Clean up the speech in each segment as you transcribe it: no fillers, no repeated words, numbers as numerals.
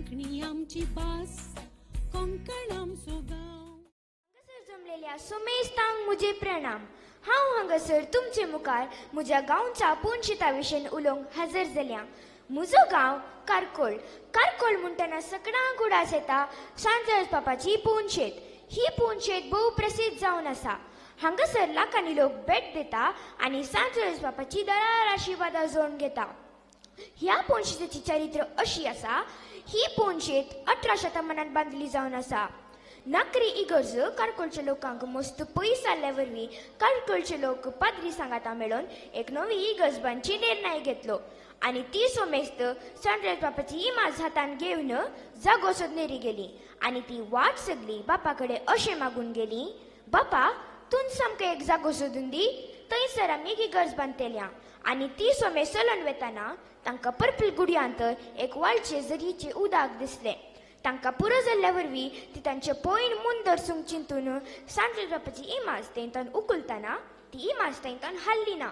कोंकणी आमची भास कोंकण आमचो गांव. हांगासर जमलेल्या सोमेस्तांक मुजे प्रणाम. हांव हांगासर तुमचे मुखार म्हज्या गांवच्या पोंदशेता विशीं उलोवंक हजर जाल्यां. म्हजो गांव कारकोळ. कारकोळ म्हणटना सगळ्यांक उडास येता सांजवेळ बापाची पोंदशेत. ही पोंदशेत भोव प्रसिद्ध जावन आसा. हांगासर लाखांनी लोक भेट दिता आनी सांजवेळ बापाची दरार आशिर्वाद जोडून घेता. ह्या पोंदशेची चरित्र अशी आसा. ही पोंदशेत 18 शतमानात बांदली जावन आसा. नकरी इगर्ज कारकोळच्या लोकांक मस्त पयस जाल्ल्या वरवीं कारकोळचे लोक पाद्री सांगाता मेळून एक नवी इगर्ज बांदची निर्णय घेतलो आनी ती सोमेस्त सांजवेळ बापाची इमाज हातान घेवन जागो सोदनेरी गेली आनी ती वाट सगली बापा कडेन अशें मागून गेली, बापा तूं सामकें एक जागो सोदून दी, थंयसर आमी एक इगर्ज बांदतल्या. आनी ती सोमेस्त चलून वेताना तांकां पर्पल गुडयांत एक व्हडलें झरीचें उदक दिसलें. तांकां पुरो जाल्ल्या वरवीं ती तांचे पयन मुंदर सूंक चिंतून सांजवेळ बापाची इमाज तेंतान उखलतना ती इमाज तेंतान हल्ली ना.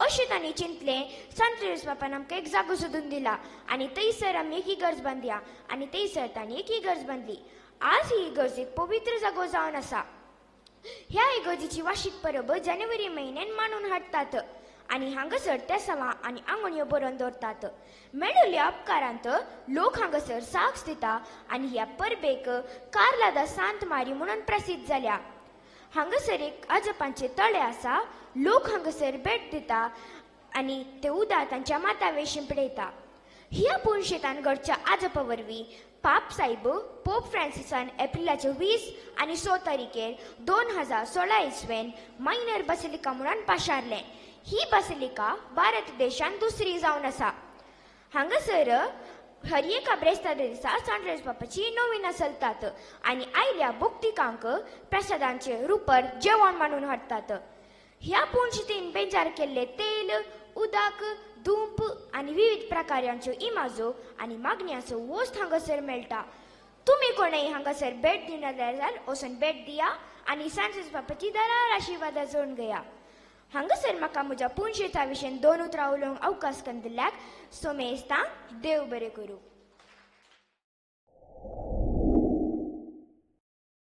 अशें तांणी चिंतलें, सांजवेळ बापान आमकां एक जागो सोदून दिला आनी थंयसर आमी एक इगर्ज बांदया. आनी थंयसर तांणी एक इगर्ज बांदली. आज ही इगर्ज एक पवित्र जागो जावन आसा. ह्या इगर्जीची वार्षिक परब जानेवारी म्हयन्यान मांडून हाडटात आनी हांगासर तेसावां आनी आंगण्यो बरोवन दवरतात. मेळिल्ल्या उपकारांत लोक हांगासर साक्ष दिता आनी ह्या परबेक कार्ला दा सांत मारी म्हणून प्रसिद्ध जाल्या. हांगासर एक आजोपांचें तळें आसा. लोक हांगासर भेट दिता आनी ते उदक तांच्या माथ्यावेळ शिंपडयता. ह्या पोंदशेतान घडच्या आजोपा वरवीं पाप सायब पोप फ्रांसिसान एप्रिलाचे 20 आनी 6 तारीखेर 2016 इसवेन मायनर बसिलिका म्हणून पाशारलें. ही बसिलिका भारत देशांत दुसरी जावन आसा. हांगासर हर एका ब्रेस्तार दिसा सांजवेळ बापाची नोविना चलतात आनी आयल्या भोक्तिकांक प्रसादांचे रुपर जेवण मांडून हाडटात. ह्या पोंदशेतीन बेजार केल्ले तेल, उदक, धूप आनी विविध प्रकारांच्यो इमाजो आनी मागण्यांचो वस्त हांगासर मेळटा. तुमी कोणेय हांगासर भेट दिना जाल्यार वचून भेट दिया आनी सांजवेळ बापाची दरार आशिर्वाद जोडून घेया. हांगासर म्हाका म्हज्या पोंदशेच्या विशीं 2 उतरां उलोवंक अवकाश करून दिल्याक सोमेस्तांक देव बरें करूं.